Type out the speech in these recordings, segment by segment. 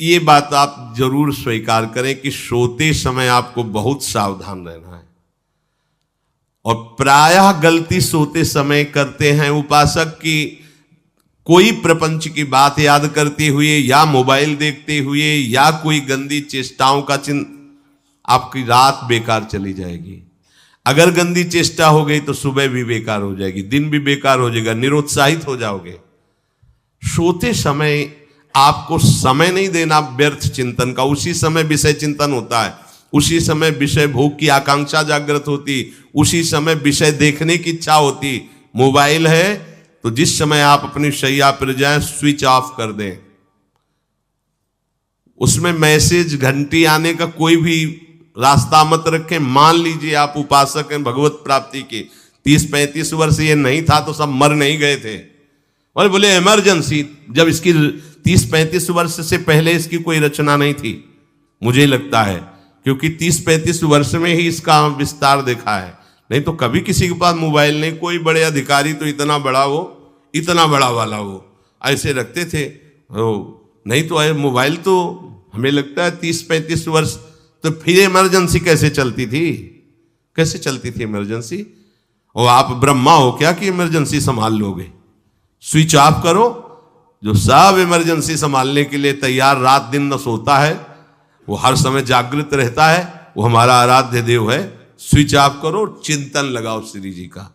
ये बात आप जरूर स्वीकार करें कि सोते समय आपको बहुत सावधान रहना है। और प्रायः गलती सोते समय करते हैं उपासक की कोई प्रपंच की बात याद करते हुए या मोबाइल देखते हुए या कोई गंदी चेष्टाओं का आपकी रात बेकार चली जाएगी। अगर गंदी चेष्टा हो गई तो सुबह भी बेकार हो जाएगी, दिन भी बेकार हो जाएगा, निरुत्साहित हो जाओगे। सोते समय आपको समय नहीं देना व्यर्थ चिंतन का। उसी समय विषय चिंतन होता है, उसी समय विषय भोग की आकांक्षा जागृत होती, उसी समय विषय देखने की इच्छा होती। मोबाइल है तो जिस समय आप अपनी शैया पर जाएं स्विच ऑफ कर दें। उसमें मैसेज घंटी आने का कोई भी रास्ता मत रखें। मान लीजिए आप उपासक हैं भगवत प्राप्ति के, 30-35 वर्ष ये नहीं था तो सब मर नहीं गए थे। और बोले इमरजेंसी, जब इसकी 30-35 वर्ष से पहले इसकी कोई रचना नहीं थी, मुझे लगता है, क्योंकि 30-35 वर्ष में ही इसका विस्तार देखा है। नहीं तो कभी किसी के पास मोबाइल नहीं। कोई बड़े अधिकारी तो इतना बड़ा वो, इतना बड़ा वाला वो ऐसे रखते थे। नहीं तो मोबाइल तो हमें लगता है 30-35 वर्ष। तो फिर इमरजेंसी कैसे चलती थी? कैसे चलती थी इमरजेंसी? और आप ब्रह्मा हो क्या कि इमरजेंसी संभाल लोगे? स्विच ऑफ करो। जो सब इमरजेंसी संभालने के लिए तैयार रात दिन न सोता है, वो हर समय जागृत रहता है, वो हमारा आराध्य देव है। स्विच ऑफ करो, चिंतन लगाओ श्री जी का।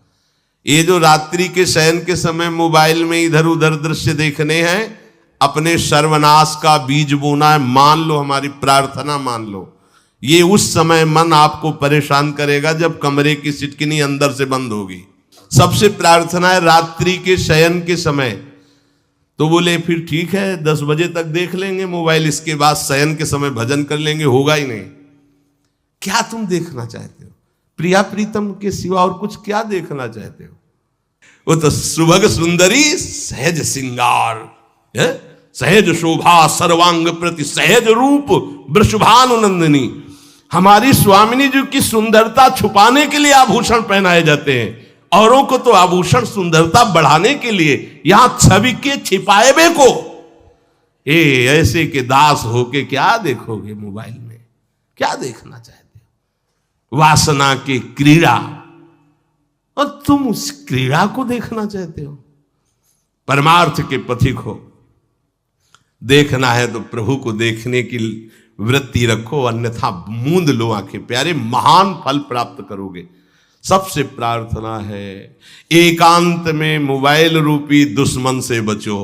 ये जो रात्रि के शयन के समय मोबाइल में इधर उधर दृश्य देखने हैं, अपने सर्वनाश का बीज बोना है। मान लो, हमारी प्रार्थना मान लो, ये उस समय मन आपको परेशान करेगा जब कमरे की सिटकिनी अंदर से बंद होगी। सबसे प्रार्थना है रात्रि के शयन के समय। तो बोले फिर ठीक है 10 बजे तक देख लेंगे मोबाइल, इसके बाद शयन के समय भजन कर लेंगे। होगा ही नहीं। क्या तुम देखना चाहते हो? प्रिया प्रीतम के सिवा और कुछ क्या देखना चाहते हो? वो तो सुभग सुंदरी सहज सिंगार है, सहज शोभा सर्वांग प्रति सहज रूप वृषभानुनंदिनी। हमारी स्वामिनी जी की सुंदरता छुपाने के लिए आभूषण पहनाए जाते हैं। औरों को तो आभूषण सुंदरता बढ़ाने के लिए, यहां छवि के छिपाए बे को ऐसे के दास होके क्या देखोगे मोबाइल में? क्या देखना चाहते हो? वासना की क्रीड़ा, और तुम उस क्रीड़ा को देखना चाहते हो? परमार्थ के पथिक हो। देखना है तो प्रभु को देखने की वृत्ति रखो, अन्यथा मूंद लो आंखें। प्यारे, महान फल प्राप्त करोगे। सबसे प्रार्थना है एकांत में मोबाइल रूपी दुश्मन से बचो।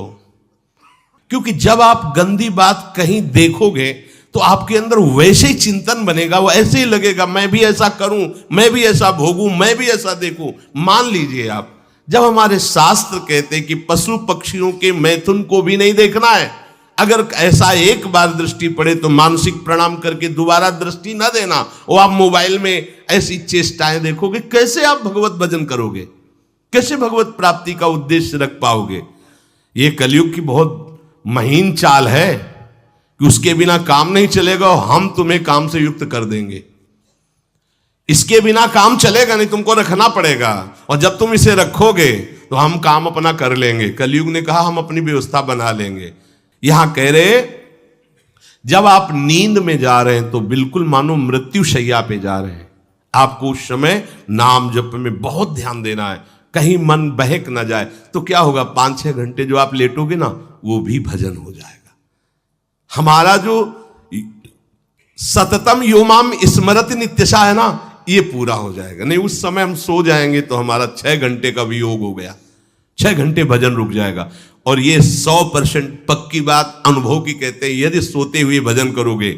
क्योंकि जब आप गंदी बात कहीं देखोगे तो आपके अंदर वैसे ही चिंतन बनेगा। वो ऐसे ही लगेगा, मैं भी ऐसा करूं, मैं भी ऐसा भोगूं, मैं भी ऐसा देखूं। मान लीजिए आप, जब हमारे शास्त्र कहते हैं कि पशु पक्षियों के मैथुन को भी नहीं देखना है, अगर ऐसा एक बार दृष्टि पड़े तो मानसिक प्रणाम करके दोबारा दृष्टि ना देना। और आप मोबाइल में ऐसी चेष्टाएं देखोगे, कैसे आप भगवत भजन करोगे? कैसे भगवत प्राप्ति का उद्देश्य रख पाओगे? ये कलयुग की बहुत महीन चाल है कि उसके बिना काम नहीं चलेगा और हम तुम्हें काम से युक्त कर देंगे। इसके बिना काम चलेगा नहीं, तुमको रखना पड़ेगा। और जब तुम इसे रखोगे तो हम काम अपना कर लेंगे। कलयुग ने कहा हम अपनी व्यवस्था बना लेंगे। यहां कह रहे, जब आप नींद में जा रहे हैं तो बिल्कुल मानो मृत्यु शैया पे जा रहे हैं। आपको उस समय नाम जप में बहुत ध्यान देना है, कहीं मन बहक ना जाए। तो क्या होगा, 5-6 घंटे जो आप लेटोगे ना, वो भी भजन हो जाएगा। हमारा जो सततम योमाम स्मरति नित्यशा है ना, ये पूरा हो जाएगा। नहीं, उस समय हम सो जाएंगे तो हमारा 6 घंटे का वियोग हो गया, 6 घंटे भजन रुक जाएगा। और ये 100% पक्की बात अनुभव की कहते हैं। यदि सोते हुए भजन करोगे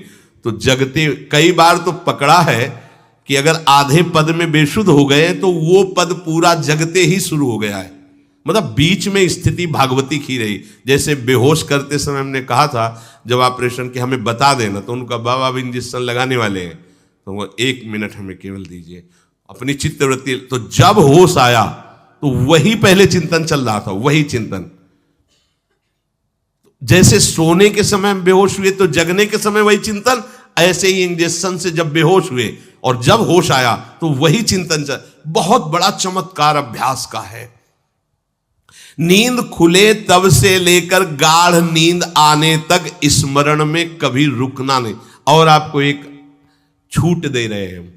तो जगते, कई बार तो पकड़ा है कि अगर आधे पद में बेशुद्ध हो गए तो वो पद पूरा जगते ही शुरू हो गया है। मतलब बीच में स्थिति भागवती की रही। जैसे बेहोश करते समय हमने कहा था जब ऑपरेशन के हमें बता देना, तो उनका बाबा अब इंजेक्शन लगाने वाले हैं, तो वो 1 मिनट हमें केवल दीजिए, अपनी चित्तवृत्ति। तो जब होश आया तो वही पहले चिंतन चल रहा था, वही चिंतन। जैसे सोने के समय हम बेहोश हुए तो जगने के समय वही चिंतन, ऐसे ही इंजेक्शन से जब बेहोश हुए और जब होश आया तो वही चिंतन चल। बहुत बड़ा चमत्कार अभ्यास का है। नींद खुले तब से लेकर गाढ़ नींद आने तक स्मरण में कभी रुकना नहीं। और आपको एक छूट दे रहे हैं।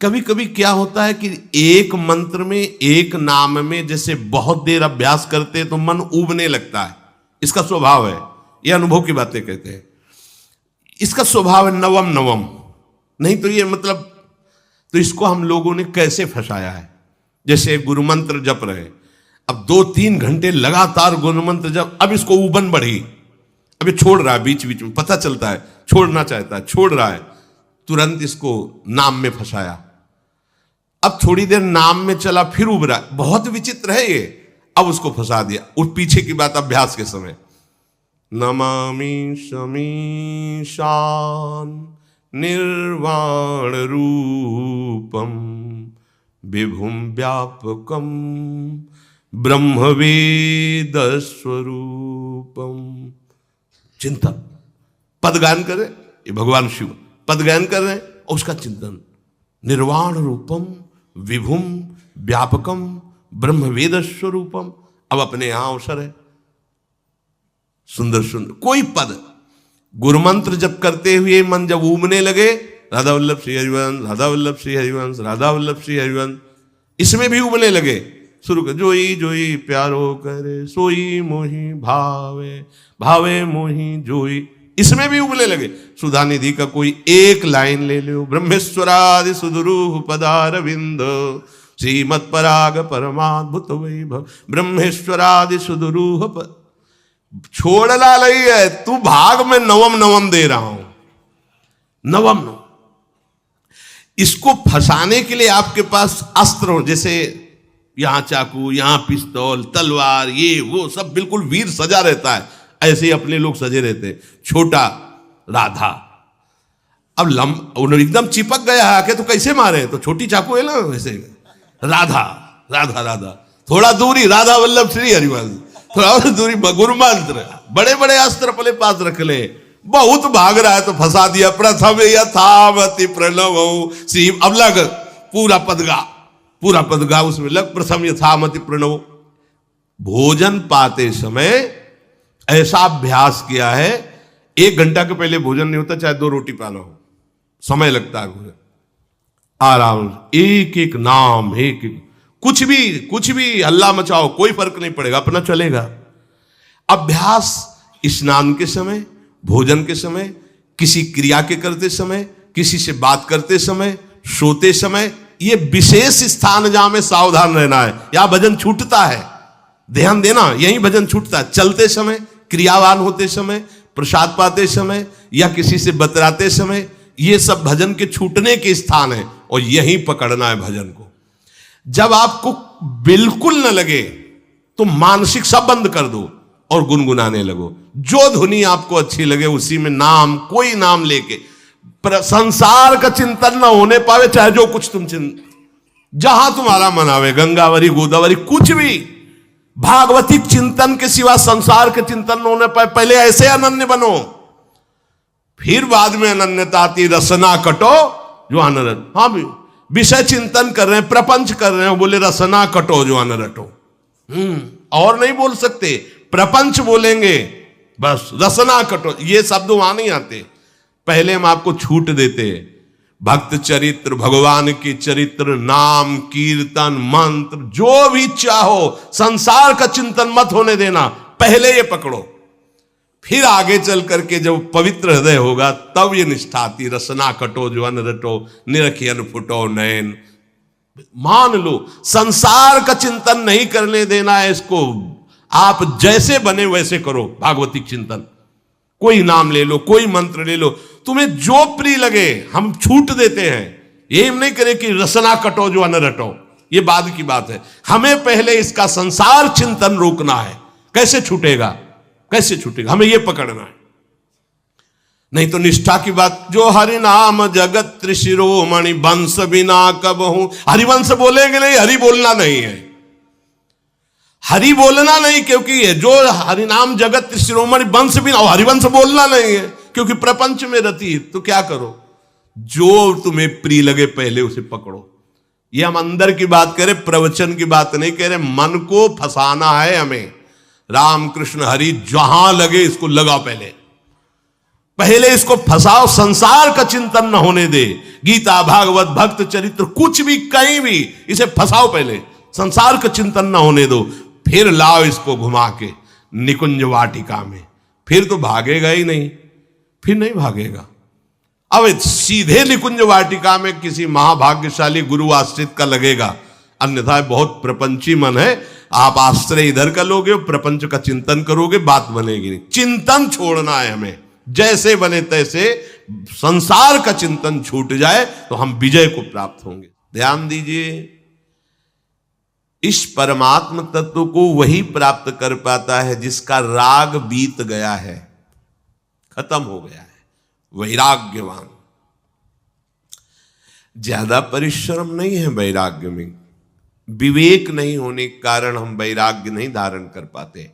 कभी कभी क्या होता है कि एक मंत्र में, एक नाम में जैसे बहुत देर अभ्यास करते तो मन उबने लगता है। इसका स्वभाव है, ये अनुभव की बातें कहते हैं। इसका स्वभाव है नवम नवम, नहीं तो ये मतलब, तो इसको हम लोगों ने कैसे फंसाया है। जैसे गुरु मंत्र जप रहे, अब 2-3 घंटे लगातार गुरु मंत्र जप, अब इसको उबन बढ़ी, अब ये छोड़ रहा है, बीच बीच में पता चलता है छोड़ना चाहता है, छोड़ रहा है, तुरंत इसको नाम में फंसाया। अब थोड़ी देर नाम में चला, फिर उब रहा है, बहुत विचित्र है ये, अब उसको फंसा दिया। उस पीछे की बात अभ्यास के समय, नमामि शमीशान निर्वाण रूपम विभुम व्यापकम ब्रह्मवेद स्वरूपम। चिंतन, पदगान कर रहे, ये भगवान शिव पदगान कर रहे हैं और उसका चिंतन, निर्वाण रूपम विभुम व्यापकम ब्रह्मवेद स्वरूपम। अब अपने यहां अवसर है, सुंदर सुंदर कोई पद गुरु मंत्र जप करते हुए मन जब उबने लगे, राधा वल्लभ श्री हरिवंश, राधा वल्लभ श्री हरिवंश, राधा वल्लभ श्री हरिवंश, इसमें भी उबने लगे, शुरू कर, जोई जोई प्यारो करे सोई मोही भावे, भावे मोही जोई, इसमें भी उबने लगे। सुधा निधि का कोई एक लाइन ले लो, ब्रह्मेश्वरादि सुदुरूह पदारविंद श्रीमत् पराग परमाद्भुत वैभव, ब्रह्मेश्वरादि सुदुरूह छोड़ना नहीं है, तू भाग में नवम नवम दे रहा हूं, नवम नवम। इसको फंसाने के लिए आपके पास अस्त्र हो, जैसे यहां चाकू, यहां पिस्तौल, तलवार, ये वो सब बिल्कुल वीर सजा रहता है, ऐसे ही अपने लोग सजे रहते। छोटा राधा, अब एकदम चिपक गया आके तो कैसे मारे, तो छोटी चाकू है ना वैसे, राधा राधा राधा, थोड़ा दूरी राधा वल्लभ श्री हरिवंश, थोड़ा और दूरी गुरु मंत्र, बड़े बड़े अस्त्र अपने पास रख ले। बहुत भाग रहा है तो फंसा दिया। प्रथम यथावति प्रणव श्री, अब लग पूरा पदगा, पूरा पदगा उसमें लग, प्रथम यथामति प्रणव। भोजन पाते समय ऐसा अभ्यास किया है, 1 घंटा के पहले भोजन नहीं होता, चाहे 2 रोटी पाना हो, समय लगता है भोजन, आराम, एक एक नाम, एक एक, कुछ भी हल्ला मचाओ, कोई फर्क नहीं पड़ेगा, अपना चलेगा। अभ्यास स्नान के समय, भोजन के समय, किसी क्रिया के करते समय, किसी से बात करते समय, सोते समय, ये विशेष स्थान जहां में सावधान रहना है। यहां भजन छूटता है, ध्यान देना, यही भजन छूटता है। चलते समय, क्रियावान होते समय, प्रसाद पाते समय या किसी से बतराते समय, ये सब भजन के छूटने के स्थान है और यहीं पकड़ना है भजन को। जब आपको बिल्कुल न लगे तो मानसिक सब बंद कर दो और गुनगुनाने लगो। जो धुनी आपको अच्छी लगे उसी में नाम, कोई नाम लेके, संसार का चिंतन ना होने पावे, चाहे जो कुछ तुम जहां तुम्हारा मन आवे, गंगावरी गोदावरी कुछ भी, भागवतिक चिंतन के सिवा संसार के चिंतन न होने पाए। पहले ऐसे अनन्य बनो, फिर बाद में अनन्यता आती, रसना कटो जो अनरट। हाँ भी विषय चिंतन कर रहे हैं, प्रपंच कर रहे हैं, बोले रसना कटो जो अनरटो, और नहीं बोल सकते, प्रपंच बोलेंगे बस, रसना कटो, ये शब्द वहां नहीं आते। पहले हम आपको छूट देते, भक्त चरित्र, भगवान के चरित्र, नाम, कीर्तन, मंत्र, जो भी चाहो, संसार का चिंतन मत होने देना, पहले ये पकड़ो, फिर आगे चल करके जब पवित्र हृदय होगा तब ये निष्ठा आती। रसना कटो जो अन रटो, निरखियन फुटो नयन। मान लो संसार का चिंतन नहीं करने देना है इसको, आप जैसे बने वैसे करो भागवतिक चिंतन। कोई नाम ले लो, कोई मंत्र ले लो, तुम्हें जो प्रिय लगे, हम छूट देते हैं। ये हम नहीं करें कि रसना कटो जो अन रटो, ये बाद की बात है। हमें पहले इसका संसार चिंतन रोकना है। कैसे छूटेगा, कैसे छूटेगा, हमें यह पकड़ना है। नहीं तो निष्ठा की बात, जो हरि नाम जगत त्रिशिरोमणि वंश बिना कबहू, हरिवंश बोलेंगे नहीं, हरि बोलना नहीं है, हरि बोलना नहीं, क्योंकि जो हरिनाम जगत त्रिशिरोमणि वंश बिना, हरिवंश बोलना नहीं है क्योंकि प्रपंच में रति। तो क्या करो, जो तुम्हें प्रिय लगे पहले उसे पकड़ो, ये हम अंदर की बात करें, प्रवचन की बात नहीं कह रहे। मन को फंसाना है हमें। राम कृष्ण हरि जहां लगे इसको लगाओ, पहले इसको फंसाओ, संसार का चिंतन न होने दे। गीता भागवत भक्त चरित्र कुछ भी कहीं भी इसे फंसाओ, पहले संसार का चिंतन न होने दो, फिर लाओ इसको घुमा के निकुंज वाटिका में, फिर तो भागेगा ही नहीं, फिर नहीं भागेगा। अब सीधे निकुंज वाटिका में किसी महाभाग्यशाली गुरु आश्रित का लगेगा, अन्यथा बहुत प्रपंची मन है। आप आश्रय इधर का लोगे, प्रपंच का चिंतन करोगे, बात बनेगी नहीं। चिंतन छोड़ना है हमें, जैसे बने तैसे संसार का चिंतन छूट जाए तो हम विजय को प्राप्त होंगे। ध्यान दीजिए, इस परमात्म तत्व को वही प्राप्त कर पाता है जिसका राग बीत गया है, खत्म हो गया है, वैराग्यवान। ज्यादा परिश्रम नहीं है वैराग्य में, विवेक नहीं होने के कारण हम वैराग्य नहीं धारण कर पाते।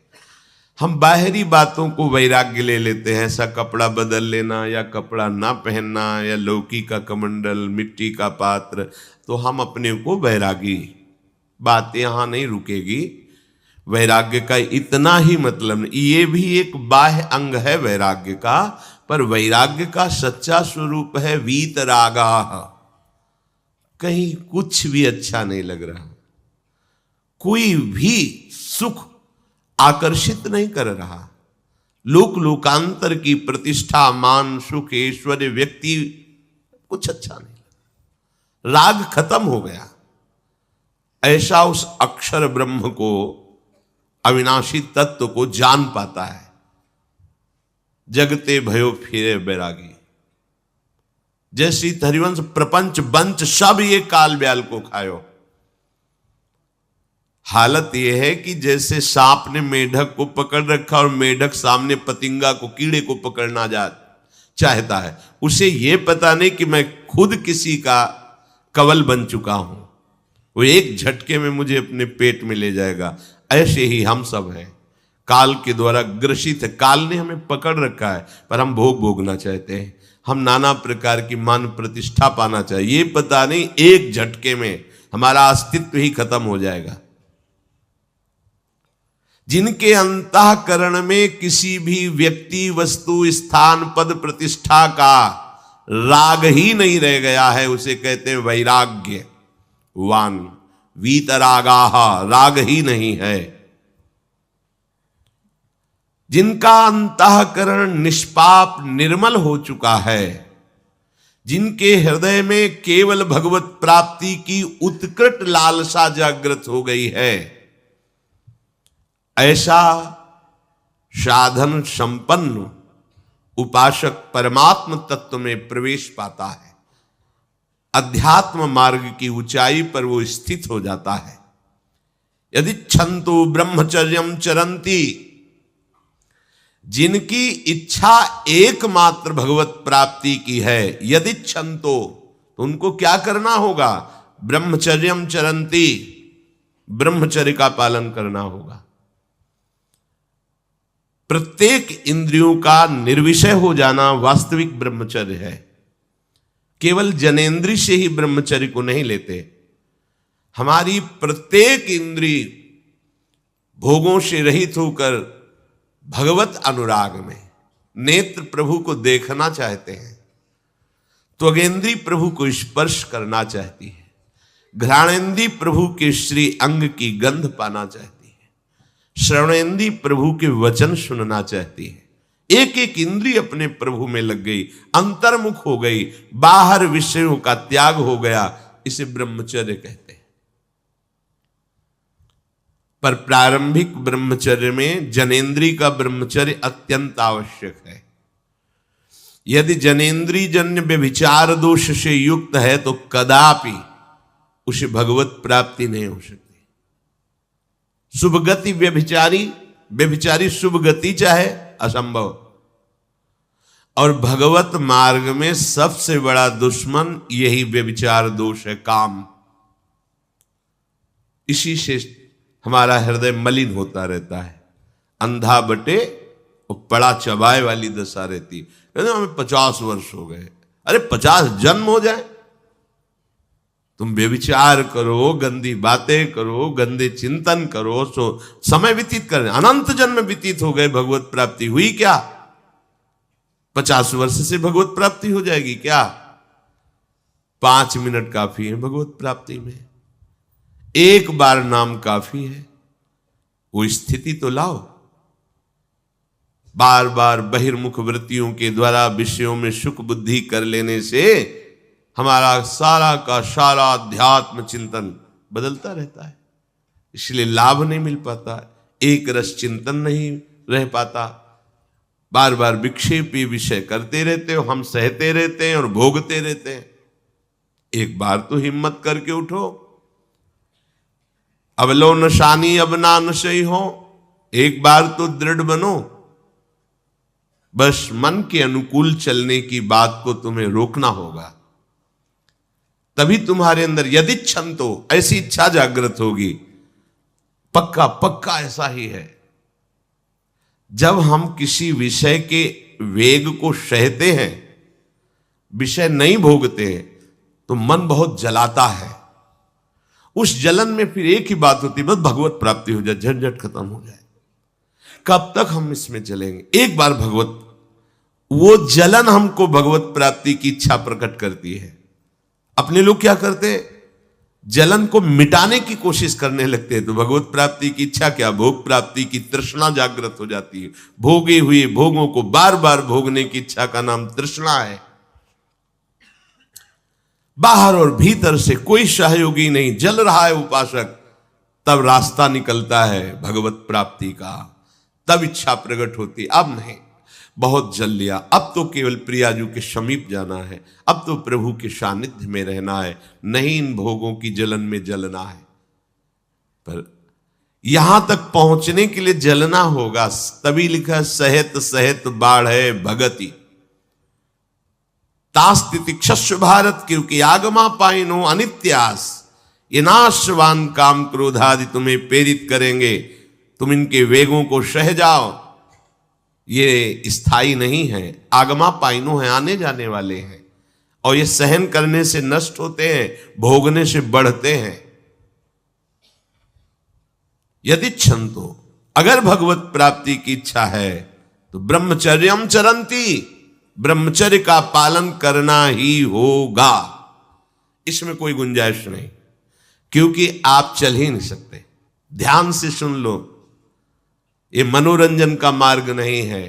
हम बाहरी बातों को वैराग्य ले लेते हैं, ऐसा कपड़ा बदल लेना या कपड़ा ना पहनना या लौकी का कमंडल, मिट्टी का पात्र, तो हम अपने को वैरागी। बात यहां नहीं रुकेगी। वैराग्य का इतना ही मतलब नहीं, ये भी एक बाह्य अंग है वैराग्य का, पर वैराग्य का सच्चा स्वरूप है वीतरागा। कहीं कुछ भी अच्छा नहीं लग रहा, कोई भी सुख आकर्षित नहीं कर रहा, लोक लोकांतर की प्रतिष्ठा, मान, सुख, ऐश्वर्य, व्यक्ति, कुछ अच्छा नहीं, राग खत्म हो गया। ऐसा उस अक्षर ब्रह्म को, अविनाशी तत्व को जान पाता है। जगते भयो फिरे बैरागी, जैसी हरिवंश प्रपंच बंच सब ये काल ब्याल को खायो। हालत यह है कि जैसे सांप ने मेढक को पकड़ रखा और मेढक सामने पतिंगा को, कीड़े को पकड़ना चाहता है, उसे यह पता नहीं कि मैं खुद किसी का कवल बन चुका हूं, वो एक झटके में मुझे अपने पेट में ले जाएगा। ऐसे ही हम सब हैं, काल के द्वारा ग्रसित है। काल ने हमें पकड़ रखा है, पर हम भोग भोगना चाहते हैं, हम नाना प्रकार की मान प्रतिष्ठा पाना चाहिए। ये पता नहीं एक झटके में हमारा अस्तित्व ही खत्म हो जाएगा। जिनके अंतःकरण में किसी भी व्यक्ति, वस्तु, स्थान, पद, प्रतिष्ठा का राग ही नहीं रह गया है, उसे कहते हैं वैराग्यवान। वीतरागाः, राग ही नहीं है। जिनका अंतःकरण निष्पाप निर्मल हो चुका है, जिनके हृदय में केवल भगवत प्राप्ति की उत्कट लालसा जागृत हो गई है, ऐसा साधन संपन्न उपासक परमात्म तत्व में प्रवेश पाता है। अध्यात्म मार्ग की ऊंचाई पर वो स्थित हो जाता है। यदि छंतु ब्रह्मचर्यम चरंती, जिनकी इच्छा एकमात्र भगवत प्राप्ति की है, यदि छंतो, तो उनको क्या करना होगा? ब्रह्मचर्यम चरंती, ब्रह्मचर्य का पालन करना होगा। प्रत्येक इंद्रियों का निर्विषय हो जाना वास्तविक ब्रह्मचर्य है। केवल जनेन्द्रिय से ही ब्रह्मचर्य को नहीं लेते। हमारी प्रत्येक इंद्रिय भोगों से रहित होकर भगवत अनुराग में, नेत्र प्रभु को देखना चाहते हैं, त्वगेंद्री प्रभु को स्पर्श करना चाहती है, घ्राणेन्द्री प्रभु के श्री अंग की गंध पाना चाहती है, श्रवणेन्द्री प्रभु के वचन सुनना चाहती है। एक एक इंद्रिय अपने प्रभु में लग गई, अंतर्मुख हो गई, बाहर विषयों का त्याग हो गया। इसे ब्रह्मचर्य कहते हैं। पर प्रारंभिक ब्रह्मचर्य में जनेन्द्रिय का ब्रह्मचर्य अत्यंत आवश्यक है। यदि जनेन्द्रिय जन्य व्यभिचार दोष से युक्त है तो कदापि उसे भगवत प्राप्ति नहीं हो सकती। शुभ गति व्यभिचारी शुभ गति चाहे, असंभव। और भगवत मार्ग में सबसे बड़ा दुश्मन यही व्यभिचार दोष है, काम। इसी से हमारा हृदय मलिन होता रहता है, अंधा बटे और पड़ा चबाए वाली दशा रहती है। कहते हमें 50 वर्ष हो गए। अरे 50 जन्म हो जाए, तुम व्यभिचार करो, गंदी बातें करो, गंदे चिंतन करो, सो समय व्यतीत कर, अनंत जन्म व्यतीत हो गए, भगवत प्राप्ति हुई क्या? 50 वर्ष से भगवत प्राप्ति हो जाएगी क्या? 5 मिनट काफी है भगवत प्राप्ति में, एक बार नाम काफी है। वो स्थिति तो लाओ। बार बार बहिर्मुख वृत्तियों के द्वारा विषयों में सुख बुद्धि कर लेने से हमारा सारा का सारा अध्यात्म चिंतन बदलता रहता है, इसलिए लाभ नहीं मिल पाता, एक रस चिंतन नहीं रह पाता। बार बार विक्षेपी विषय करते रहते हो, हम सहते रहते हैं और भोगते रहते हैं। एक बार तो हिम्मत करके उठो, अब लो नशानी अब ना नशई हो, एक बार तो दृढ़ बनो। बस मन के अनुकूल चलने की बात को तुम्हें रोकना होगा, तभी तुम्हारे अंदर यदि क्षंतो, ऐसी इच्छा जागृत होगी। पक्का पक्का ऐसा ही है, जब हम किसी विषय के वेग को सहते हैं, विषय नहीं भोगते हैं, तो मन बहुत जलाता है। उस जलन में फिर एक ही बात होती है, बस भगवत प्राप्ति हो जाए, झंझट खत्म हो जाए। कब तक हम इसमें चलेंगे? एक बार भगवत, वो जलन हमको भगवत प्राप्ति की इच्छा प्रकट करती है। अपने लोग क्या करते हैं, जलन को मिटाने की कोशिश करने लगते हैं, तो भगवत प्राप्ति की इच्छा क्या, भोग प्राप्ति की तृष्णा जागृत हो जाती है। भोगे हुए भोगों को बार बार भोगने की इच्छा का नाम तृष्णा है। बाहर और भीतर से कोई सहयोगी नहीं, जल रहा है उपासक, तब रास्ता निकलता है भगवत प्राप्ति का, तब इच्छा प्रकट होती। अब नहीं, बहुत जल लिया, अब तो केवल प्रियाजू के समीप जाना है, अब तो प्रभु के सानिध्य में रहना है, नहीं इन भोगों की जलन में जलना है। पर यहां तक पहुंचने के लिए जलना होगा, तभी लिखा सहित सहित बाढ़ है भगति तास्तितिक्षस्व भारत, क्योंकि आगमा पाइनो अनित्यास, ये नाशवान काम क्रोध आदि तुम्हें प्रेरित करेंगे, तुम इनके वेगों को सह जाओ, ये स्थायी नहीं है। आगमा पाइनो है, आने जाने वाले हैं, और ये सहन करने से नष्ट होते हैं, भोगने से बढ़ते हैं। यदि क्षंतो, अगर भगवत प्राप्ति की इच्छा है तो ब्रह्मचर्यम चरंती, ब्रह्मचर्य का पालन करना ही होगा, इसमें कोई गुंजाइश नहीं, क्योंकि आप चल ही नहीं सकते। ध्यान से सुन लो, ये मनोरंजन का मार्ग नहीं है,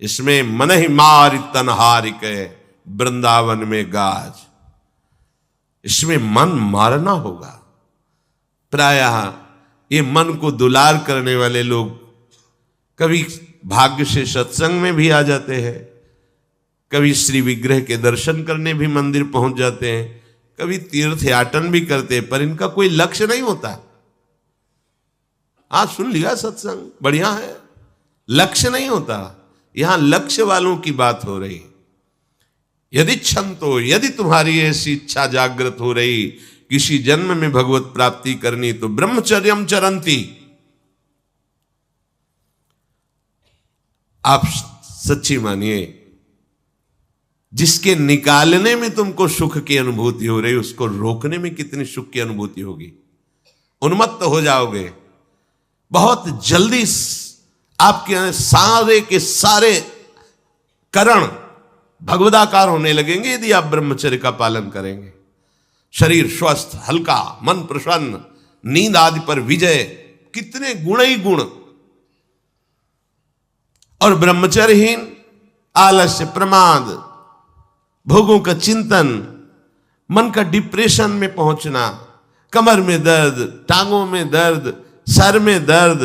इसमें मन ही मार तनहारिक वृंदावन में गाज, इसमें मन मारना होगा। प्रायः ये मन को दुलार करने वाले लोग कभी भाग्य से सत्संग में भी आ जाते हैं, कभी श्री विग्रह के दर्शन करने भी मंदिर पहुंच जाते हैं, कभी तीर्थ याटन भी करते हैं, पर इनका कोई लक्ष्य नहीं होता। आज सुन लिया सत्संग, बढ़िया है, लक्ष्य नहीं होता। यहां लक्ष्य वालों की बात हो रही। यदि क्षंतो, यदि तुम्हारी ऐसी इच्छा जागृत हो रही किसी जन्म में भगवत प्राप्ति करनी, तो ब्रह्मचर्यम चरंती, आप सच्ची मानिए, जिसके निकालने में तुमको सुख की अनुभूति हो रही, उसको रोकने में कितनी सुख की अनुभूति होगी। उन्मत्त हो जाओगे, बहुत जल्दी आपके सारे के सारे करण भगवदाकार होने लगेंगे यदि आप ब्रह्मचर्य का पालन करेंगे। शरीर स्वस्थ, हल्का, मन प्रसन्न, नींद आदि पर विजय, कितने गुण ही गुण। और ब्रह्मचर्यहीन आलस्य, प्रमाद, भोगों का चिंतन, मन का डिप्रेशन में पहुंचना, कमर में दर्द, टांगों में दर्द, सर में दर्द,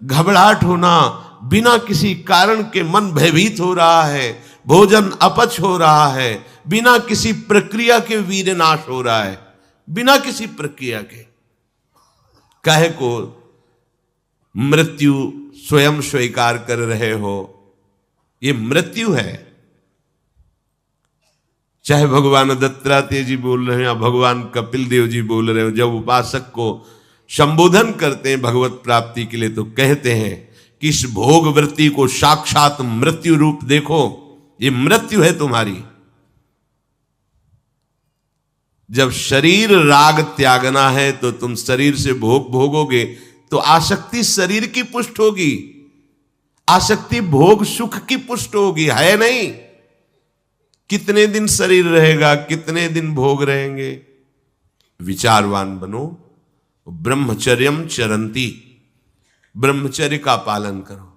घबराहट होना, बिना किसी कारण के मन भयभीत हो रहा है, भोजन अपच हो रहा है, बिना किसी प्रक्रिया के वीर नाश हो रहा है, बिना किसी प्रक्रिया के। काहे को मृत्यु स्वयं स्वीकार कर रहे हो, ये मृत्यु है। चाहे भगवान दत्तात्रेय जी बोल रहे हैं या भगवान कपिल देव जी बोल रहे हो, जब उपासक को संबोधन करते हैं भगवत प्राप्ति के लिए, तो कहते हैं कि इस भोग वृत्ति को साक्षात मृत्यु रूप देखो, ये मृत्यु है तुम्हारी। जब शरीर राग त्यागना है तो तुम शरीर से भोग भोगोगे तो आसक्ति शरीर की पुष्ट होगी, आसक्ति भोग सुख की पुष्ट होगी, है नहीं। कितने दिन शरीर रहेगा, कितने दिन भोग रहेंगे। विचारवान बनो, ब्रह्मचर्यम चरंती, ब्रह्मचर्य का पालन करो।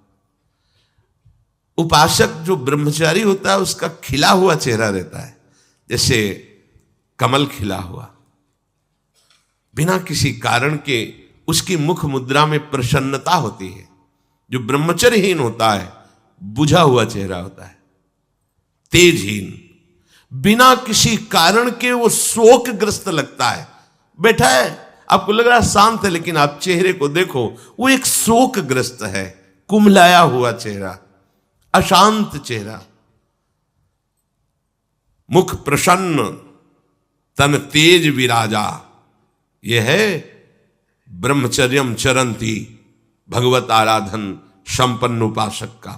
उपासक जो ब्रह्मचारी होता है उसका खिला हुआ चेहरा रहता है, जैसे कमल खिला हुआ, बिना किसी कारण के उसकी मुख मुद्रा में प्रसन्नता होती है। जो ब्रह्मचर्यहीन होता है बुझा हुआ चेहरा होता है, तेजहीन, बिना किसी कारण के वो शोकग्रस्त लगता है। बैठा है, आपको लग रहा है शांत है, लेकिन आप चेहरे को देखो, वो एक शोकग्रस्त है, कुम्हलाया हुआ चेहरा, अशांत चेहरा। मुख प्रसन्न, तन तेज विराजा, यह है ब्रह्मचर्यम चरंती, भगवत आराधन संपन्न उपासक का।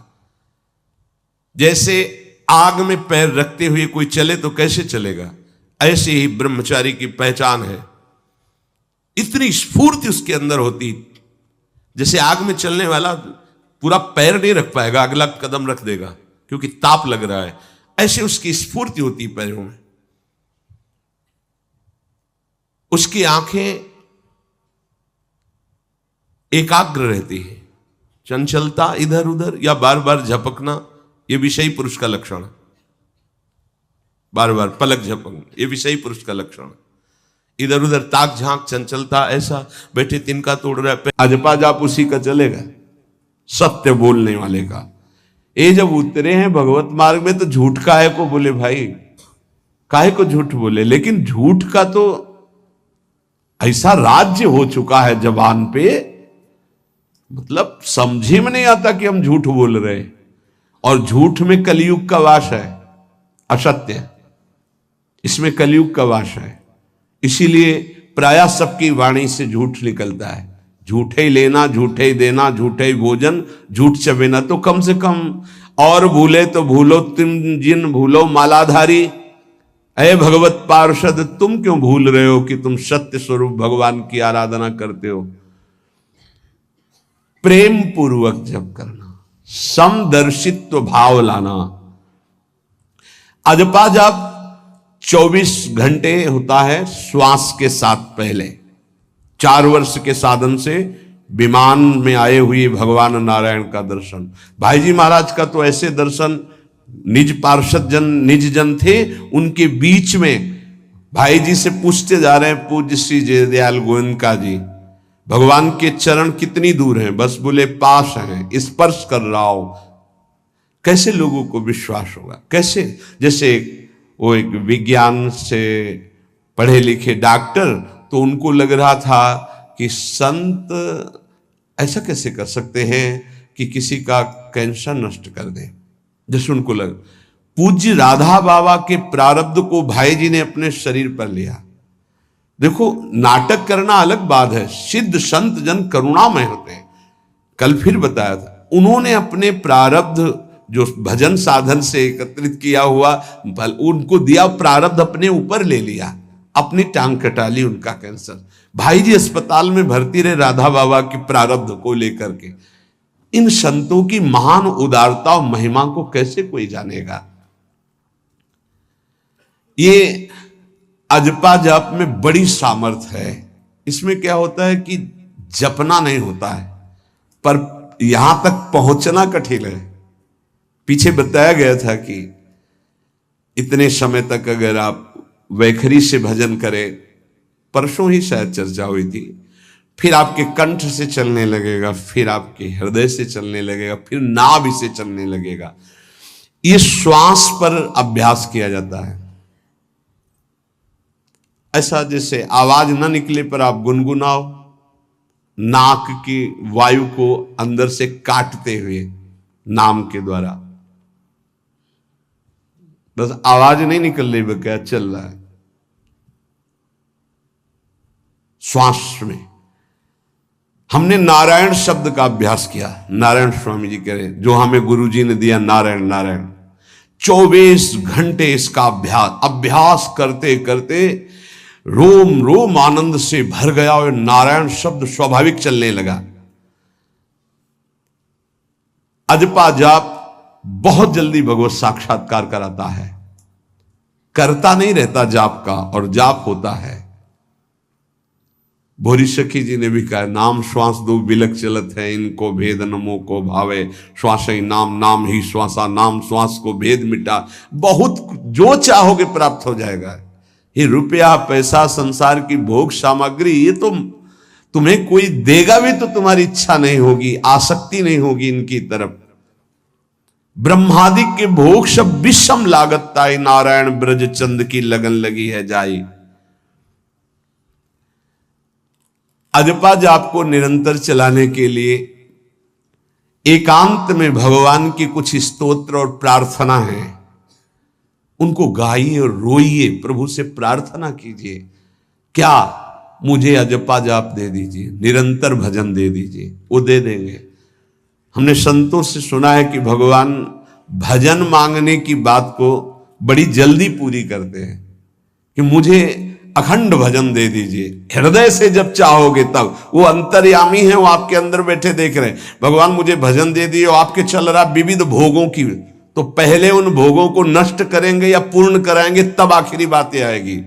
जैसे आग में पैर रखते हुए कोई चले तो कैसे चलेगा, ऐसे ही ब्रह्मचारी की पहचान है। इतनी स्फूर्ति उसके अंदर होती, जैसे आग में चलने वाला पूरा पैर नहीं रख पाएगा, अगला कदम रख देगा क्योंकि ताप लग रहा है, ऐसे उसकी स्फूर्ति होती पैरों में। उसकी आंखें एकाग्र रहती है, चंचलता इधर उधर या बार बार झपकना यह विषयी पुरुष का लक्षण है। बार बार पलक झपकना यह विषयी पुरुष का लक्षण है। इधर उधर ताक झांक चंचलता, ऐसा बैठे तिनका तोड़ रहा है, अजपा जाप उसी का चलेगा, सत्य बोलने वाले का। ये जब उतरे हैं भगवत मार्ग में तो झूठ काहे को बोले भाई, काहे को झूठ बोले। लेकिन झूठ का तो ऐसा राज्य हो चुका है जबान पे, मतलब समझे में नहीं आता कि हम झूठ बोल रहे हैं। और झूठ में कलयुग का वास है, असत्य, इसमें कलयुग का वास है। इसीलिए प्रायः सबकी वाणी से झूठ निकलता है। झूठे ही लेना, झूठे ही देना, झूठे ही भोजन, झूठ चबेना। तो कम से कम और भूले तो भूलो तुम जिन भूलो मालाधारी, अरे भगवत पार्षद तुम क्यों भूल रहे हो कि तुम सत्य स्वरूप भगवान की आराधना करते हो। प्रेम पूर्वक जप करना, समदर्शित्व भाव लाना। अजपा जाप 24 घंटे होता है श्वास के साथ पहले। 4 वर्ष के साधन से विमान में आए हुए भगवान नारायण का दर्शन। भाई जी महाराज का तो ऐसे दर्शन, निज पार्षद जन निज जन थे, उनके बीच में भाई जी से पूछते जा रहे हैं, पूज्य श्री जयदयाल गोयनका जी, भगवान के चरण कितनी दूर हैं? बस बोले पास हैं, स्पर्श कर रहा हो। कैसे लोगों को विश्वास होगा? कैसे? जैसे वो एक विज्ञान से पढ़े लिखे डॉक्टर, तो उनको लग रहा था कि संत ऐसा कैसे कर सकते हैं कि किसी का कैंसर नष्ट कर दें। जैसे उनको लग, पूज्य राधा बाबा के प्रारब्ध को भाई जी ने अपने शरीर पर लिया। देखो, नाटक करना अलग बात है, सिद्ध संत जन करुणामय होते हैं। कल फिर बताया था, उन्होंने अपने प्रारब्ध जो भजन साधन से एकत्रित किया हुआ उनको दिया, प्रारब्ध अपने ऊपर ले लिया, अपनी टांग कटा ली उनका कैंसर। भाई जी अस्पताल में भर्ती रहे राधा बाबा के प्रारब्ध को लेकर के। इन संतों की महान उदारता और महिमा को कैसे कोई जानेगा। ये अजपा जाप में बड़ी सामर्थ्य है। इसमें क्या होता है कि जपना नहीं होता है, पर यहां तक पहुंचना कठिन है। पीछे बताया गया था कि इतने समय तक अगर आप वैखरी से भजन करें, परसों ही शायद चर्चा हुई थी, फिर आपके कंठ से चलने लगेगा, फिर आपके हृदय से चलने लगेगा, फिर नाभि से चलने लगेगा। ये श्वास पर अभ्यास किया जाता है। ऐसा जैसे आवाज ना निकले पर आप गुनगुनाओ, नाक की वायु को अंदर से काटते हुए नाम के द्वारा, बस आवाज नहीं निकल रही, वो क्या चल रहा है श्वास में। हमने नारायण शब्द का अभ्यास किया। नारायण स्वामी जी कह रहे, जो हमें गुरुजी ने दिया, नारायण नारायण। 24 घंटे इसका अभ्यास करते करते रोम रोम आनंद से भर गया और नारायण शब्द स्वाभाविक चलने लगा। अजपा जाप बहुत जल्दी भगवत साक्षात्कार कराता है, करता नहीं रहता जाप का, और जाप होता है। भोरी सखी जी ने भी कहा, नाम श्वास दो बिलक चलत है, इनको भेद नमो को भावे, श्वास ही नाम नाम ही श्वासा, नाम श्वास को भेद मिटा। बहुत जो चाहोगे प्राप्त हो जाएगा। ये रुपया पैसा संसार की भोग सामग्री, ये तो तुम्हें कोई देगा भी तो तुम्हारी इच्छा नहीं होगी, आसक्ति नहीं होगी इनकी तरफ। ब्रह्मादि के भोग सब विषम लागत ताई, नारायण ब्रज चंद की लगन लगी है जाई। अजपा जाप को निरंतर चलाने के लिए एकांत में भगवान की कुछ स्तोत्र और प्रार्थना है, उनको गाइए और रोइए, प्रभु से प्रार्थना कीजिए, क्या मुझे अजपा जाप दे दीजिए, निरंतर भजन दे दीजिए, वो दे देंगे। हमने संतों से सुना है कि भगवान भजन मांगने की बात को बड़ी जल्दी पूरी करते हैं, कि मुझे अखंड भजन दे दीजिए, हृदय से जब चाहोगे तब। वो अंतर्यामी है, वो आपके अंदर बैठे देख रहे हैं। भगवान मुझे भजन दे दिए, और आपके चल रहा विविध भोगों की, तो पहले उन भोगों को नष्ट करेंगे या पूर्ण कराएंगे, तब आखिरी बातें आएगी।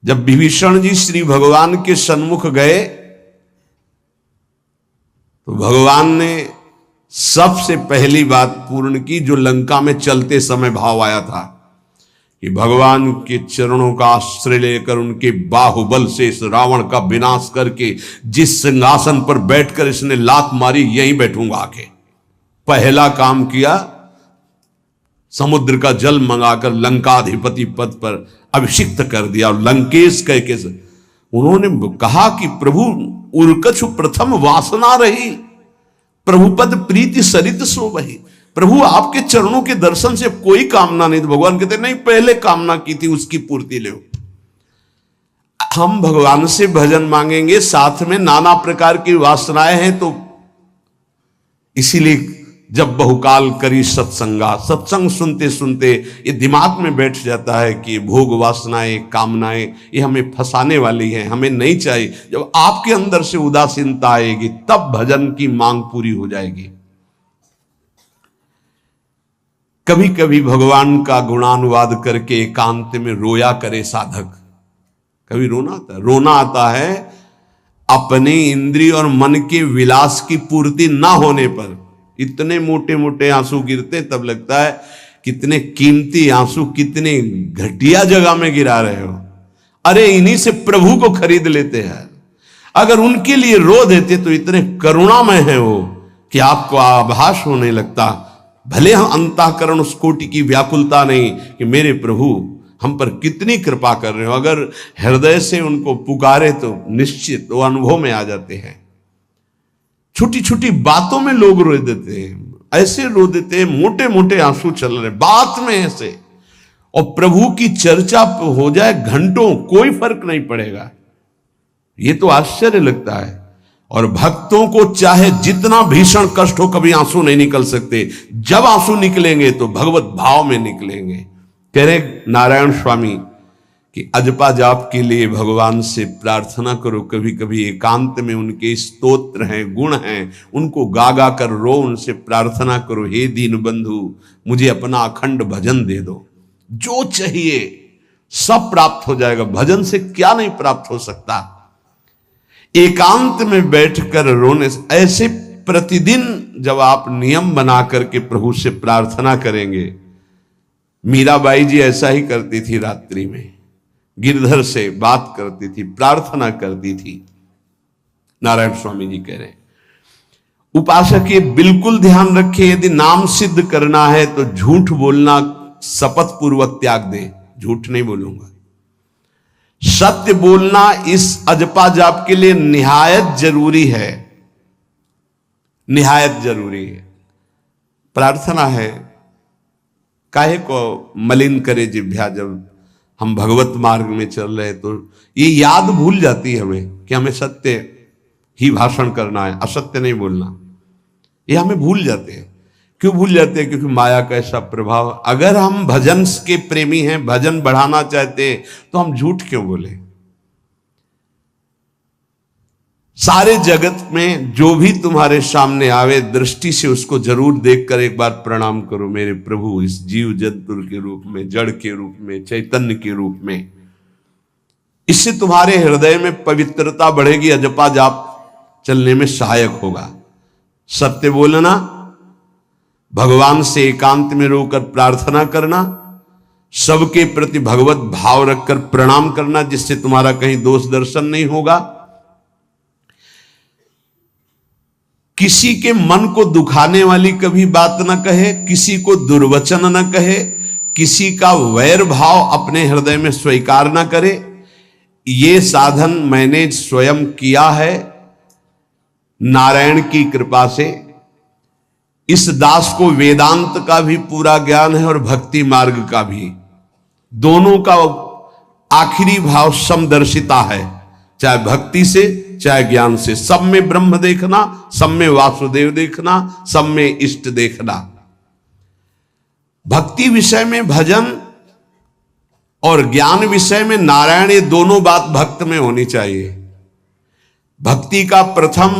जब विभीषण जी श्री भगवान के सन्मुख गए तो भगवान ने सबसे पहली बात पूर्ण की, जो लंका में चलते समय भाव आया था कि भगवान के चरणों का आश्रय लेकर उनके बाहुबल से इस रावण का विनाश करके जिस सिंहासन पर बैठकर इसने लात मारी, यहीं बैठूंगा आके। पहला काम किया, समुद्र का जल मंगाकर लंकाधिपति पद पर अभिषिक्त कर दिया। और लंकेश कह के उन्होंने कहा कि प्रभु उर्कछु प्रथम वासना रही, प्रभुपद प्रीति सरित सो वही। प्रभु आपके चरणों के दर्शन से कोई कामना नहीं। तो भगवान कहते नहीं, पहले कामना की थी उसकी पूर्ति ले। हम भगवान से भजन मांगेंगे, साथ में नाना प्रकार की वासनाएं हैं, तो इसीलिए जब बहुकाल करी सत्संगा, सत्संग सुनते सुनते ये दिमाग में बैठ जाता है कि भोग वासनाएं कामनाएं ये हमें फंसाने वाली हैं, हमें नहीं चाहिए। जब आपके अंदर से उदासीनता आएगी तब भजन की मांग पूरी हो जाएगी। कभी कभी भगवान का गुणानुवाद करके एकांत में रोया करे साधक। कभी रोना आता है अपने इंद्रिय और मन के विलास की पूर्ति ना होने पर। इतने मोटे मोटे आंसू गिरते, तब लगता है कितने कीमती आंसू कितने घटिया जगह में गिरा रहे हो। अरे इन्हीं से प्रभु को खरीद लेते हैं। अगर उनके लिए रो देते तो इतने करुणामय है वो कि आपको आभास होने लगता। भले हम अंतःकरण उस कोटि की व्याकुलता नहीं कि मेरे प्रभु हम पर कितनी कृपा कर रहे हो, अगर हृदय से उनको पुकारे तो निश्चित वो अनुभव में आ जाते हैं। छोटी छोटी बातों में लोग रो देते हैं, ऐसे रो देते हैं, मोटे मोटे आंसू चल रहे बात में ऐसे, और प्रभु की चर्चा हो जाए घंटों, कोई फर्क नहीं पड़ेगा। ये तो आश्चर्य लगता है। और भक्तों को चाहे जितना भीषण कष्ट हो, कभी आंसू नहीं निकल सकते। जब आंसू निकलेंगे तो भगवत भाव में निकलेंगे। कह रहे नारायण स्वामी कि अजपा जाप के लिए भगवान से प्रार्थना करो। कभी कभी एकांत में उनके स्तोत्र हैं, गुण हैं, उनको गा गा कर रो, उनसे प्रार्थना करो, हे दीन बंधु मुझे अपना अखंड भजन दे दो। जो चाहिए सब प्राप्त हो जाएगा। भजन से क्या नहीं प्राप्त हो सकता। एकांत में बैठकर रोने से, ऐसे प्रतिदिन जब आप नियम बना करके प्रभु से प्रार्थना करेंगे। मीराबाई जी ऐसा ही करती थी, रात्रि में गिरधर से बात करती थी, प्रार्थना करती थी। नारायण स्वामी जी कह रहे हैं उपासक ये बिल्कुल ध्यान रखे, यदि नाम सिद्ध करना है तो झूठ बोलना शपथ पूर्वक त्याग दे। झूठ नहीं बोलूंगा, सत्य बोलना इस अजपा जाप के लिए निहायत जरूरी है, निहायत जरूरी है। प्रार्थना है, काहे को मलिन करे जिह्वा। जब हम भगवत मार्ग में चल रहे तो ये याद भूल जाती है हमें कि हमें सत्य ही भाषण करना है, असत्य नहीं बोलना। ये हमें भूल जाते हैं क्यों भूल जाते हैं? क्योंकि माया का ऐसा प्रभाव। अगर हम भजन के प्रेमी हैं, भजन बढ़ाना चाहते हैं, तो हम झूठ क्यों बोले? सारे जगत में जो भी तुम्हारे सामने आवे, दृष्टि से उसको जरूर देखकर एक बार प्रणाम करो, मेरे प्रभु इस जीव जंतु के रूप में, जड़ के रूप में, चैतन्य के रूप में। इससे तुम्हारे हृदय में पवित्रता बढ़ेगी, अजपा जाप चलने में सहायक होगा। सत्य बोलना, भगवान से एकांत में रोकर प्रार्थना करना, सबके प्रति भगवत भाव रखकर प्रणाम करना, जिससे तुम्हारा कहीं दोष दर्शन नहीं होगा। किसी के मन को दुखाने वाली कभी बात न कहे, किसी को दुर्वचन न कहे, किसी का वैर भाव अपने हृदय में स्वीकार न करे। ये साधन मैंने स्वयं किया है नारायण की कृपा से। इस दास को वेदांत का भी पूरा ज्ञान है और भक्ति मार्ग का भी, दोनों का आखिरी भाव समदर्शिता है, चाहे भक्ति से चाहे ज्ञान से। सब में ब्रह्म देखना, सब में वासुदेव देखना, सब में इष्ट देखना। भक्ति विषय में भजन और ज्ञान विषय में नारायण, ये दोनों बात भक्त में होनी चाहिए। भक्ति का प्रथम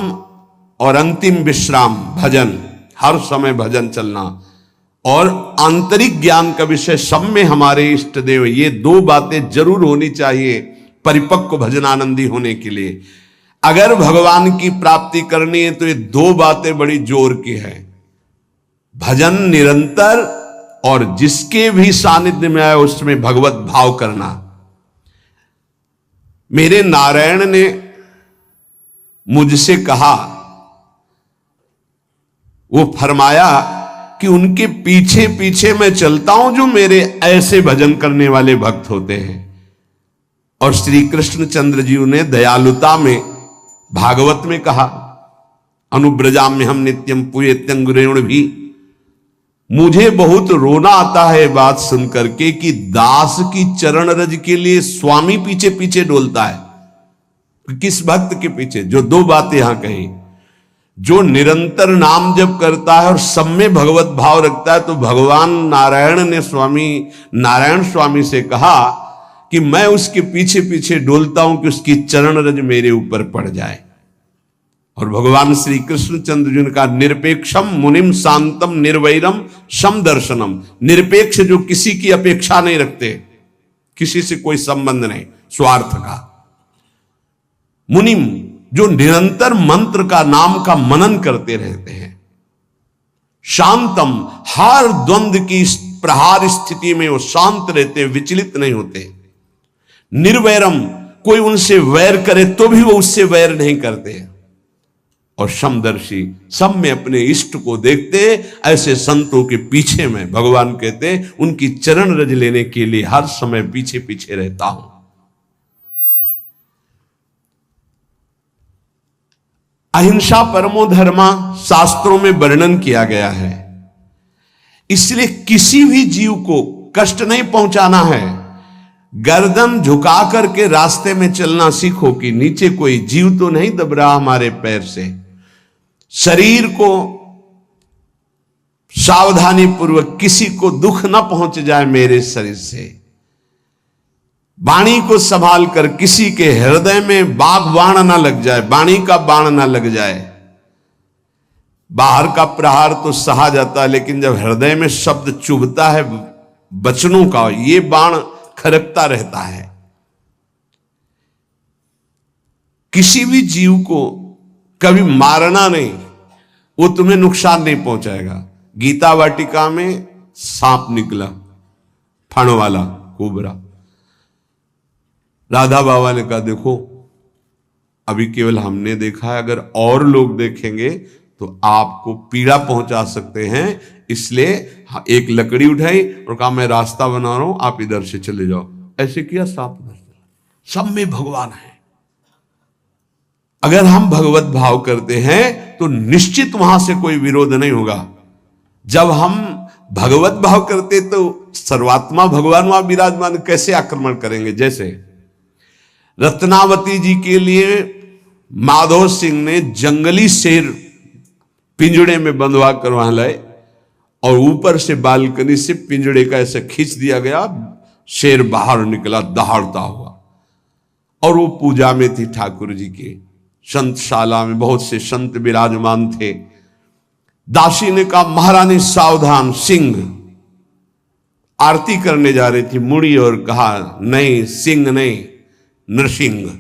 और अंतिम विश्राम भजन, हर समय भजन चलना, और आंतरिक ज्ञान का विषय सब में हमारे इष्ट देव। ये दो बातें जरूर होनी चाहिए परिपक्व भजनानंदी होने के लिए। अगर भगवान की प्राप्ति करनी है तो ये दो बातें बड़ी जोर की है, भजन निरंतर और जिसके भी सानिध्य में आए उसमें भगवत भाव करना। मेरे नारायण ने मुझसे कहा, वो फरमाया कि उनके पीछे पीछे मैं चलता हूं जो मेरे ऐसे भजन करने वाले भक्त होते हैं। और श्री कृष्ण चंद्र जी ने दयालुता में भागवत में कहा, अनुब्रजाम में हम नित्यम पूयत्यंगुरेण भी। मुझे बहुत रोना आता है बात सुनकर के कि दास की चरण रज के लिए स्वामी पीछे पीछे डोलता है। किस भक्त के पीछे? जो दो बातें यहां कही, जो निरंतर नाम जप करता है और सब में भगवत भाव रखता है। तो भगवान नारायण ने नारायण स्वामी से कहा कि मैं उसके पीछे पीछे डोलता हूं कि उसकी चरण रज मेरे ऊपर पड़ जाए। और भगवान श्री कृष्ण चंद्र जी ने कहा, निरपेक्षम मुनिम शांतम निर्वैरम समदर्शनम। निरपेक्ष, जो किसी की अपेक्षा नहीं रखते, किसी से कोई संबंध नहीं, स्वार्थ का। मुनिम, जो निरंतर मंत्र का, नाम का मनन करते रहते हैं। शांतम, हर द्वंद्व की प्रहार स्थिति में वो शांत रहते हैं, विचलित नहीं होते। निर्वैरम, कोई उनसे वैर करे तो भी वो उससे वैर नहीं करते। और समदर्शी, सब में अपने इष्ट को देखते। ऐसे संतों के पीछे में, भगवान कहते हैं, उनकी चरण रज लेने के लिए हर समय पीछे पीछे रहता हूं। अहिंसा परमो धर्मा शास्त्रों में वर्णन किया गया है। इसलिए किसी भी जीव को कष्ट नहीं पहुंचाना है। गर्दन झुका करके रास्ते में चलना सीखो कि नीचे कोई जीव तो नहीं दब रहा हमारे पैर से। शरीर को सावधानी पूर्वक, किसी को दुख न पहुंच जाए मेरे शरीर से। वाणी को संभाल कर, किसी के हृदय में बाघ बाण ना लग जाए, वाणी का बाण ना लग जाए। बाहर का प्रहार तो सहा जाता है, लेकिन जब हृदय में शब्द चुभता है वचनों का, ये बाण खरकता रहता है। किसी भी जीव को कभी मारना नहीं, वो तुम्हें नुकसान नहीं पहुंचाएगा। गीता वाटिका में सांप निकला, फण वाला कोबरा। राधा बाबा ने कहा, देखो अभी केवल हमने देखा है, अगर और लोग देखेंगे तो आपको पीड़ा पहुंचा सकते हैं। इसलिए एक लकड़ी उठाई और कहा, मैं रास्ता बना रहा हूं, आप इधर से चले जाओ। ऐसे किया, सांप उधर चला। सब में भगवान है। अगर हम भगवत भाव करते हैं तो निश्चित वहां से कोई विरोध नहीं होगा। जब हम भगवत भाव करते तो सर्वात्मा भगवान वहां विराजमान, कैसे आक्रमण करेंगे? जैसे रत्नावती जी के लिए माधव सिंह ने जंगली शेर पिंजड़े में बंधवा कर वहां लाए और ऊपर से बालकनी से पिंजड़े का ऐसे खींच दिया गया, शेर बाहर निकला दहाड़ता हुआ। और वो पूजा में थी ठाकुर जी के। संतशाला में बहुत से संत विराजमान थे। दासी ने कहा, महारानी सावधान, सिंह। आरती करने जा रही थी मुड़ी और कहा, नहीं सिंह नहीं, नृसिंह,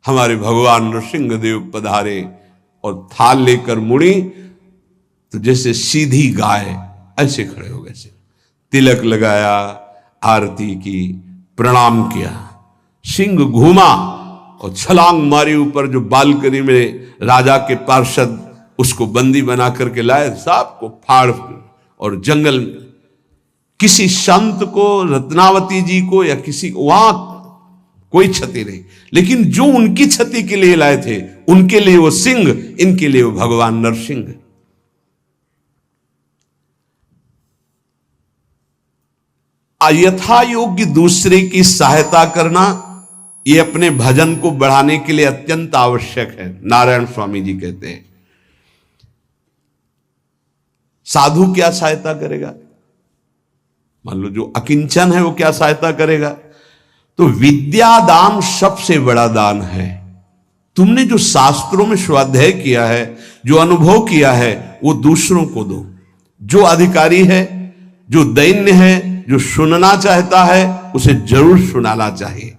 हमारे भगवान नृसिंह देव पधारे। और थाल लेकर मुड़ी तो जैसे सीधी गाय ऐसे खड़े हो गए। तिलक लगाया, आरती की, प्रणाम किया। सिंह घूमा और छलांग मारी ऊपर। जो बालकनी में राजा के पार्षद उसको बंदी बना करके लाए, सबको फाड़ और जंगल में। किसी संत को, रत्नावती जी को या किसी को वहां कोई क्षति नहीं, लेकिन जो उनकी क्षति के लिए लाए थे उनके लिए वो सिंह, इनके लिए वो भगवान नरसिंह। यथा योग्य दूसरे की सहायता करना, ये अपने भजन को बढ़ाने के लिए अत्यंत आवश्यक है। नारायण स्वामी जी कहते हैं, साधु क्या सहायता करेगा? मान लो जो अकिंचन है वो क्या सहायता करेगा? तो विद्या दान सबसे बड़ा दान है। तुमने जो शास्त्रों में स्वाध्याय किया है, जो अनुभव किया है, वो दूसरों को दो। जो अधिकारी है, जो दैन्य है, जो सुनना चाहता है, उसे जरूर सुनाना चाहिए।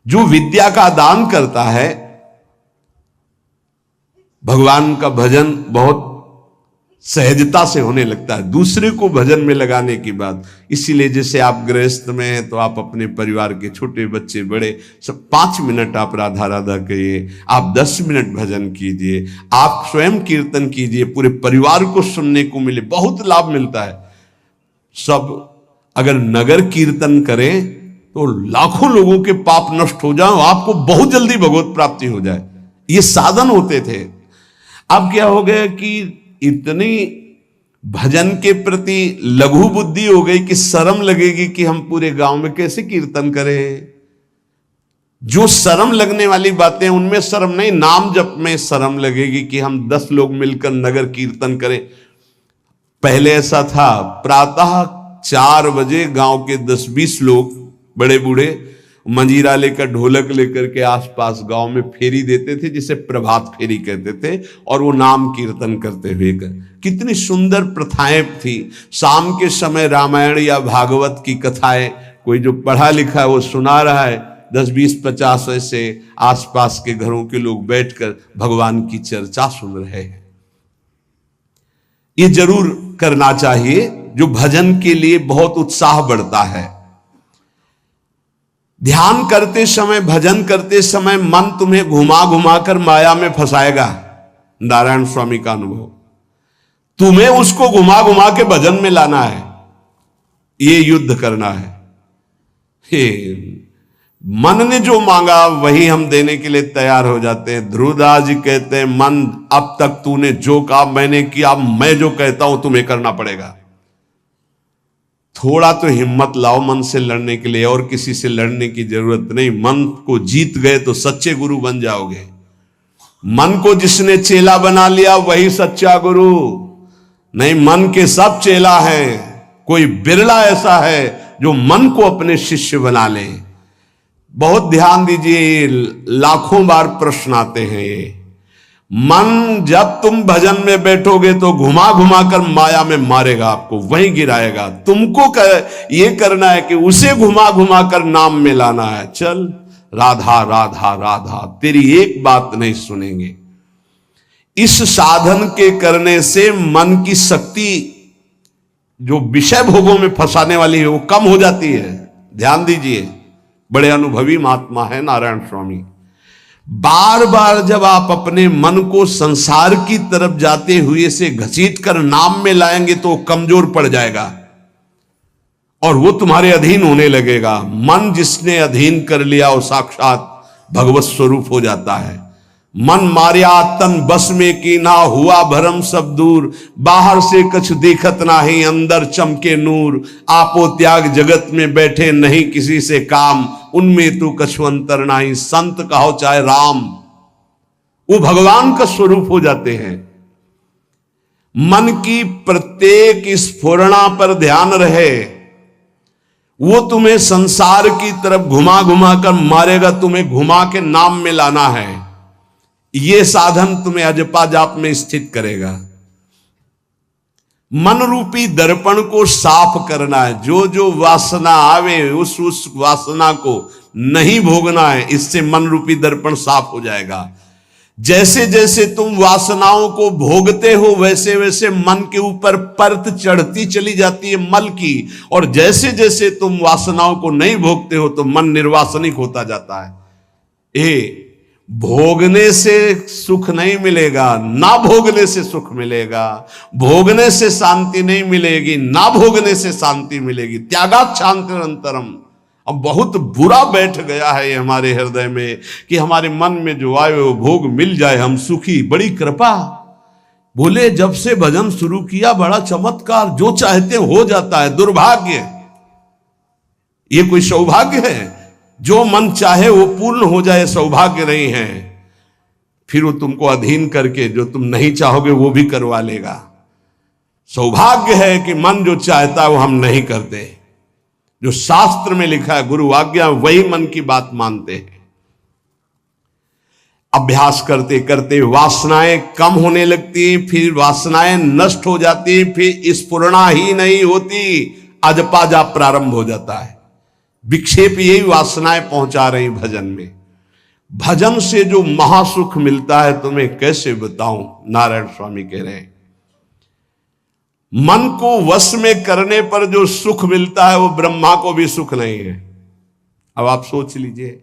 जो विद्या का दान करता है, भगवान का भजन बहुत सहजता से होने लगता है। दूसरे को भजन में लगाने की बात, इसीलिए जैसे आप गृहस्थ में हैं तो आप अपने परिवार के छोटे बच्चे बड़े सब 5 मिनट आप राधा राधा कहिए, आप 10 मिनट भजन कीजिए, आप स्वयं कीर्तन कीजिए, पूरे परिवार को सुनने को मिले, बहुत लाभ मिलता है। सब अगर नगर कीर्तन करें तो लाखों लोगों के पाप नष्ट हो जाए, आपको बहुत जल्दी भगवत प्राप्ति हो जाए। ये साधन होते थे। अब क्या हो गया कि इतनी भजन के प्रति लघु बुद्धि हो गई कि शर्म लगेगी कि हम पूरे गांव में कैसे कीर्तन करें। जो शर्म लगने वाली बातें, उनमें शर्म नहीं, नाम जप में शर्म लगेगी कि हम 10 लोग मिलकर नगर कीर्तन करें। पहले ऐसा था, प्रातः 4 बजे गांव के 10-20 लोग बड़े बूढ़े मंजीरा लेकर, ढोलक लेकर के आसपास गांव में फेरी देते थे, जिसे प्रभात फेरी कहते थे, और वो नाम कीर्तन करते हुए कितनी सुंदर प्रथाएं थी। शाम के समय रामायण या भागवत की कथाएं, कोई जो पढ़ा लिखा है वो सुना रहा है, 10, 20, 50 ऐसे आसपास के घरों के लोग बैठकर भगवान की चर्चा सुन रहे हैं। ये जरूर करना चाहिए, जो भजन के लिए बहुत उत्साह बढ़ता है। ध्यान करते समय, भजन करते समय मन तुम्हें घुमा घुमा कर माया में फंसाएगा। नारायण स्वामी का अनुभव, तुम्हें उसको घुमा घुमा के भजन में लाना है, ये युद्ध करना है। मन ने जो मांगा वही हम देने के लिए तैयार हो जाते हैं। ध्रुवदास जी कहते हैं, मन अब तक तूने जो कहा मैंने किया, मैं जो कहता हूं तुम्हें करना पड़ेगा। थोड़ा तो हिम्मत लाओ मन से लड़ने के लिए, और किसी से लड़ने की जरूरत नहीं। मन को जीत गए तो सच्चे गुरु बन जाओगे। मन को जिसने चेला बना लिया वही सच्चा गुरु नहीं। मन के सब चेला हैं, कोई बिरला ऐसा है जो मन को अपने शिष्य बना ले। बहुत ध्यान दीजिए, लाखों बार प्रश्न आते हैं ये। मन जब तुम भजन में बैठोगे तो घुमा घुमा कर माया में मारेगा, आपको वहीं गिराएगा। तुमको ये करना है कि उसे घुमा घुमा कर नाम में लाना है। चल राधा राधा राधा, तेरी एक बात नहीं सुनेंगे। इस साधन के करने से मन की शक्ति जो विषय भोगों में फंसाने वाली है वो कम हो जाती है। ध्यान दीजिए, बड़े अनुभवी महात्मा है नारायण स्वामी। बार बार जब आप अपने मन को संसार की तरफ जाते हुए से घसीट कर नाम में लाएंगे तो कमजोर पड़ जाएगा और वो तुम्हारे अधीन होने लगेगा। मन जिसने अधीन कर लिया वो साक्षात भगवत स्वरूप हो जाता है। मन मारिया तन बस में की ना, हुआ भरम सब दूर। बाहर से कछ देखत नाही, अंदर चमके नूर। आपो त्याग जगत में बैठे नहीं किसी से काम, उनमें तू कछु अंतर नाही। संत कहो चाहे राम, वो भगवान का स्वरूप हो जाते हैं। मन की प्रत्येक स्फुरणा पर ध्यान रहे, वो तुम्हें संसार की तरफ घुमा घुमा कर मारेगा, तुम्हें घुमा के नाम में लाना है। ये साधन तुम्हें अजपा जाप में स्थित करेगा। मन रूपी दर्पण को साफ करना है। जो जो वासना आवे उस वासना को नहीं भोगना है, इससे मन रूपी दर्पण साफ हो जाएगा। जैसे जैसे तुम वासनाओं को भोगते हो वैसे वैसे मन के ऊपर परत चढ़ती चली जाती है मल की, और जैसे जैसे तुम वासनाओं को नहीं भोगते हो तो मन निर्वासनिक होता जाता है। भोगने से सुख नहीं मिलेगा, ना भोगने से सुख मिलेगा। भोगने से शांति नहीं मिलेगी, ना भोगने से शांति मिलेगी। त्यागात् शांतिरंतरम। अब बहुत बुरा बैठ गया है ये हमारे हृदय में कि हमारे मन में जो आए वो भोग मिल जाए, हम सुखी। बड़ी कृपा। बोले जब से भजन शुरू किया बड़ा चमत्कार, जो चाहते हो जाता है। दुर्भाग्य, ये कोई सौभाग्य है? जो मन चाहे वो पूर्ण हो जाए सौभाग्य नहीं है। फिर वो तुमको अधीन करके जो तुम नहीं चाहोगे वो भी करवा लेगा। सौभाग्य है कि मन जो चाहता है वो हम नहीं करते। जो शास्त्र में लिखा है, गुरु आज्ञा, वही मन की बात मानते हैं। अभ्यास करते करते वासनाएं कम होने लगती, फिर वासनाएं नष्ट हो जाती, फिर स्फुरणा ही नहीं होती, अजपा जाप प्रारंभ हो जाता है। विक्षेप यही वासनाएं पहुंचा रही भजन में। भजन से जो महासुख मिलता है तुम्हें कैसे बताऊं। नारायण स्वामी कह रहे हैं, मन को वश में करने पर जो सुख मिलता है वो ब्रह्मा को भी सुख नहीं है। अब आप सोच लीजिए,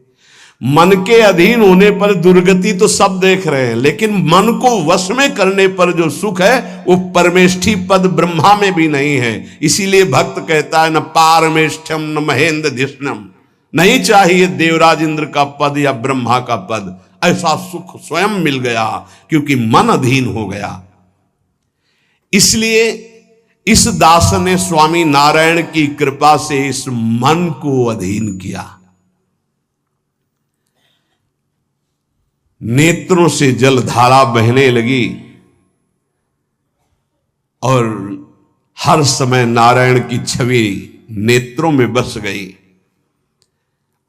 मन के अधीन होने पर दुर्गति तो सब देख रहे हैं, लेकिन मन को वश में करने पर जो सुख है वो परमेष्ठी पद ब्रह्मा में भी नहीं है। इसीलिए भक्त कहता है, न पारमेष्ठ्यम न महेंद्र धिष्णम। नहीं चाहिए देवराज इंद्र का पद या ब्रह्मा का पद। ऐसा सुख स्वयं मिल गया क्योंकि मन अधीन हो गया। इसलिए इस दास ने स्वामी नारायण की कृपा से इस मन को अधीन किया। नेत्रों से जलधारा बहने लगी और हर समय नारायण की छवि नेत्रों में बस गई,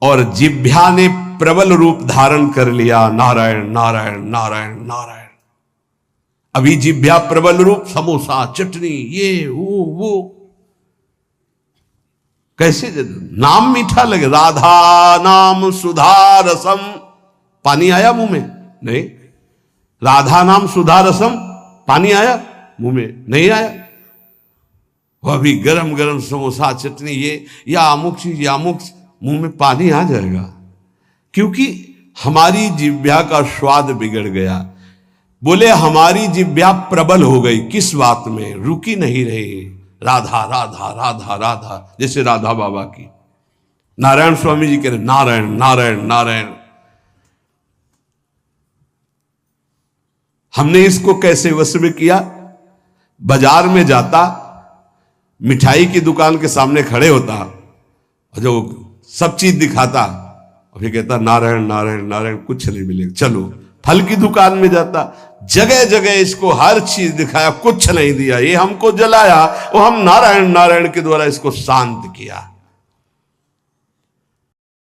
और जिह्वा ने प्रबल रूप धारण कर लिया। नारायण नारायण नारायण नारायण। अभी जिह्वा प्रबल रूप, समोसा चटनी ये वो कैसे नाम मीठा लगे। राधा नाम सुधा रसम, पानी आया मुंह में? नहीं। राधा नाम सुधा रसम, पानी आया मुंह में? नहीं आया। वह भी गरम गरम समोसा चटनी ये या अमुक चीज या अमुक, मुंह में पानी आ जाएगा, क्योंकि हमारी जिह्वा का स्वाद बिगड़ गया। बोले हमारी जिह्वा प्रबल हो गई। किस बात में? रुकी नहीं रही। राधा राधा राधा राधा, जैसे राधा बाबा की। नारायण स्वामी जी कह रहे नारायण नारायण नारायण। हमने इसको कैसे वश में किया? बाजार में जाता, मिठाई की दुकान के सामने खड़े होता, और जो सब चीज दिखाता, और फिर कहता नारायण नारायण नारायण, कुछ नहीं मिलेगा। चलो फल की दुकान में जाता, जगह जगह इसको हर चीज दिखाया, कुछ नहीं दिया। ये हमको जलाया, वो हम नारायण नारायण के द्वारा इसको शांत किया।